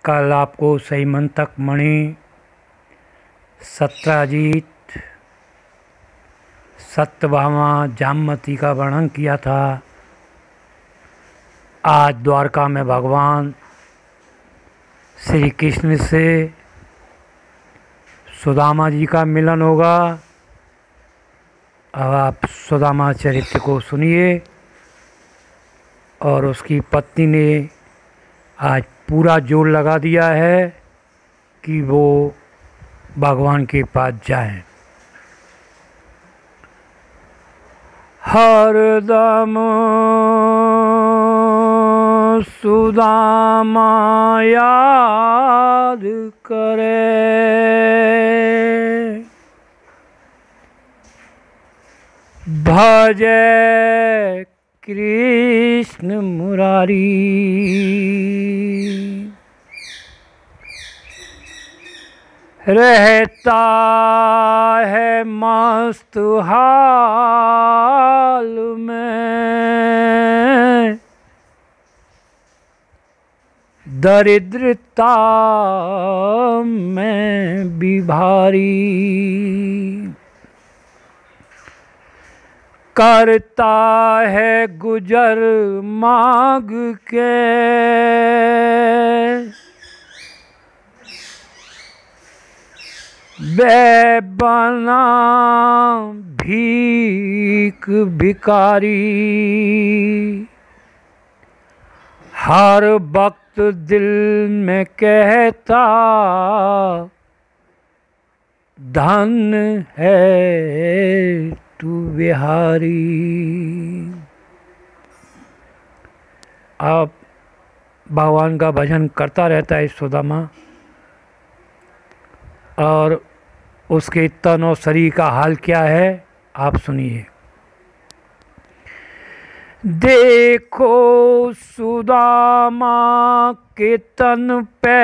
कल आपको सहीमंतक मणि, सत्राजीत, सत्यभामा, जामवती का वर्णन किया था। आज द्वारका में भगवान श्री कृष्ण से सुदामा जी का मिलन होगा। अब आप सुदामा चरित्र को सुनिए। और उसकी पत्नी ने आज पूरा जोर लगा दिया है कि वो भगवान के पास जाएं। हरदम सुदामा याद करे, भजे कृष्ण मुरारी। रहता है मस्त हाल में, दरिद्रता में भी भारी। करता है गुजर मांग के, बेबना भीख भिखारी। हर वक्त दिल में कहता धन है तू बिहारी। आप भगवान का भजन करता रहता है सुदामा, और उसके तन और शरीर का हाल क्या है आप सुनिए। देखो सुदामा के तन पे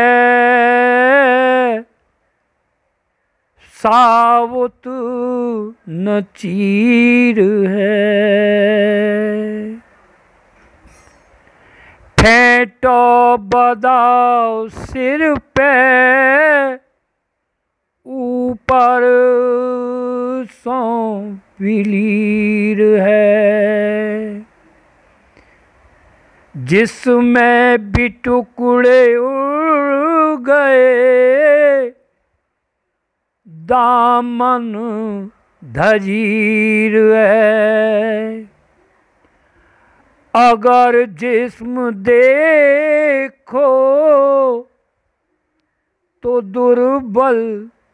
साबुत न चीर है, फेंटो बदाओ सिर पे ऊपर सौ विलीर है। जिसमें भी टुकड़े उड़ गए, दामन धजीर है। अगर जिस्म देखो तो दुर्बल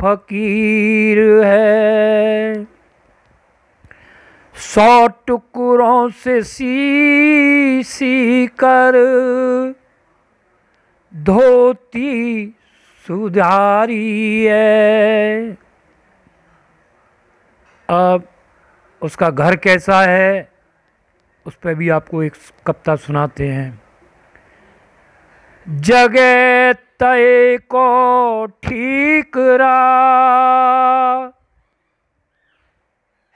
फकीर है। 100 टुकड़ों से सी कर धोती सुधारी है। अब उसका घर कैसा है उस पर भी आपको एक कविता सुनाते हैं। जगह तय को ठीक रहा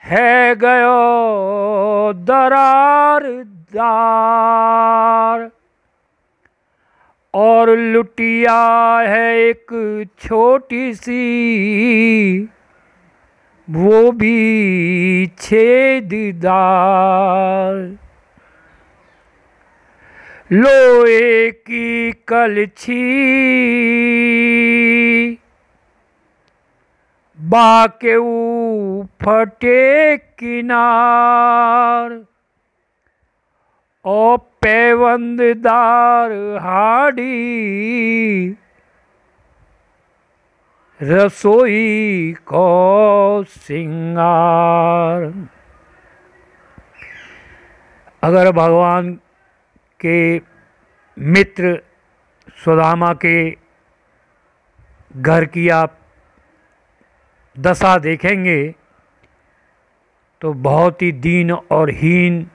है, गयो दरारदार। और लुटिया है एक छोटी सी, वो भी छेददार। लोहे की कलछी बाके फटे किनार, और पैबंददार हाड़ी रसोई को सिंगार। अगर भगवान के मित्र सुदामा के घर की आप दशा देखेंगे तो बहुत ही दीन और हीन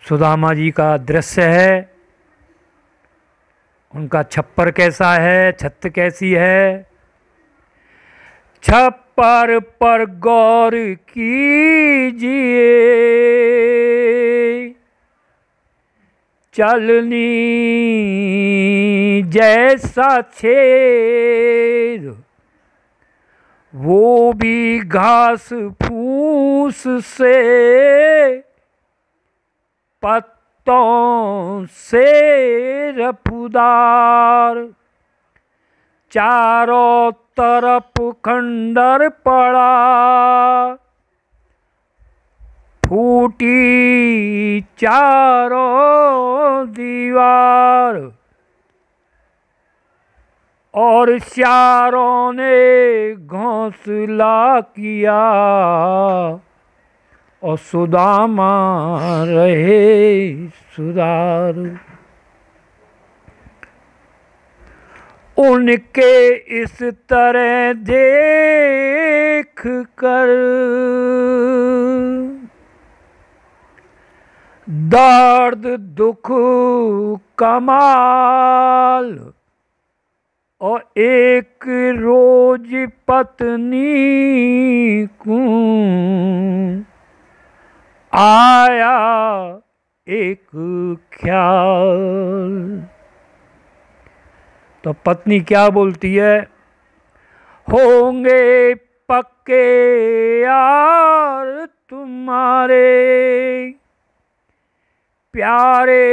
सुदामा जी का दृश्य है। उनका छप्पर कैसा है, छत कैसी है। छप्पर पर गौर कीजिए, चलनी जैसा छेद, वो भी घास फूस से पत्तों से रफूदार, चारों तरफ खंडर पड़ा, फूटी चारों दीवार, और चारों ने घोंसला किया, और सुदामा रहे सुधार। उनके इस तरह देख कर दर्द दुख कमाल, और एक रोज पत्नी को आया एक ख्याल। तो पत्नी क्या बोलती है, होंगे पक्के यार तुम्हारे प्यारे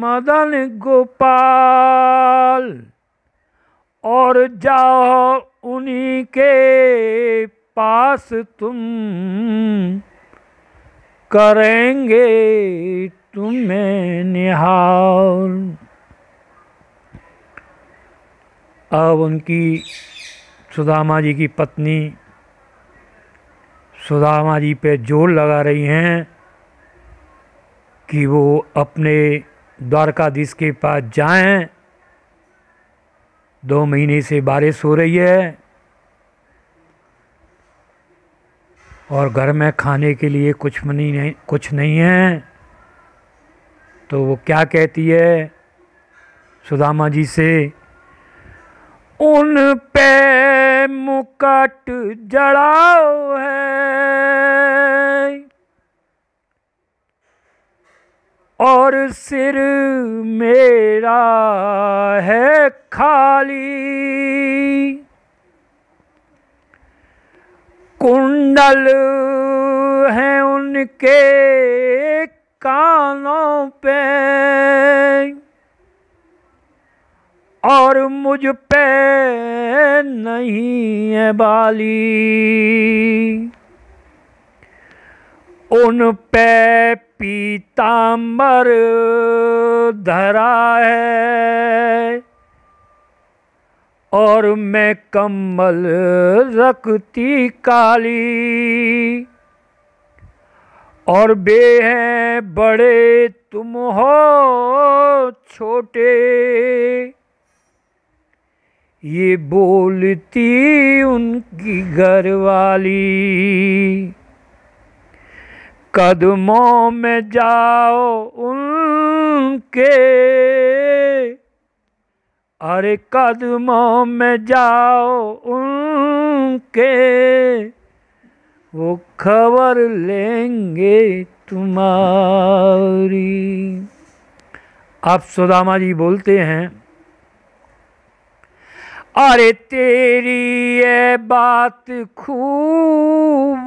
मदन गोपाल, और जाओ उन्हीं के पास तुम, करेंगे तुम्हें निहाल। अब उनकी सुदामा जी की पत्नी सुदामा जी पे जोर लगा रही हैं कि वो अपने द्वारकाधीश के पास जाएं। 2 महीने से बारिश हो रही है और घर में खाने के लिए कुछ नहीं है। तो वो क्या कहती है सुदामा जी से, उन पे मुकुट जड़ाओ है और सिर मेरा है खाली, कुंडल हैं उनके कानों पे और मुझ पे नहीं है बाली, उन पे पीतांबर धरा है और मैं कम्बल रखती काली, और बे हैं बड़े तुम हो छोटे, ये बोलती उनकी घरवाली, कदमों में जाओ उनके, अरे कदमों में जाओ उनके, वो खबर लेंगे तुम्हारी। अब सुदामा जी बोलते हैं, अरे तेरी ये बात खूब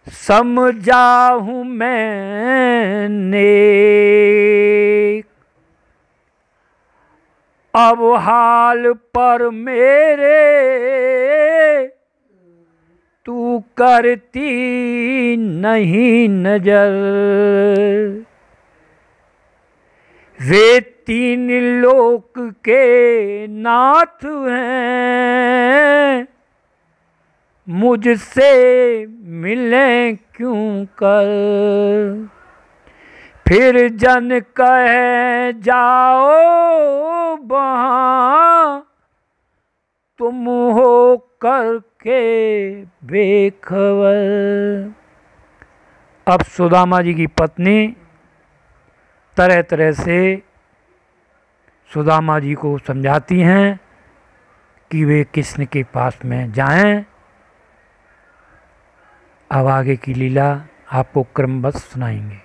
समझा हूँ मैंने, अब हाल पर मेरे तू करती नहीं नजर, वे 3 लोक के नाथ हैं, मुझसे मिलें क्यों कर, फिर जन कहे जाओ वहाँ तुम हो करके बेखबर। अब सुदामा जी की पत्नी तरह तरह से सुदामा जी को समझाती हैं कि वे कृष्ण के पास में जाएं। अब आगे की लीला आपको क्रमबद्ध सुनाएंगे।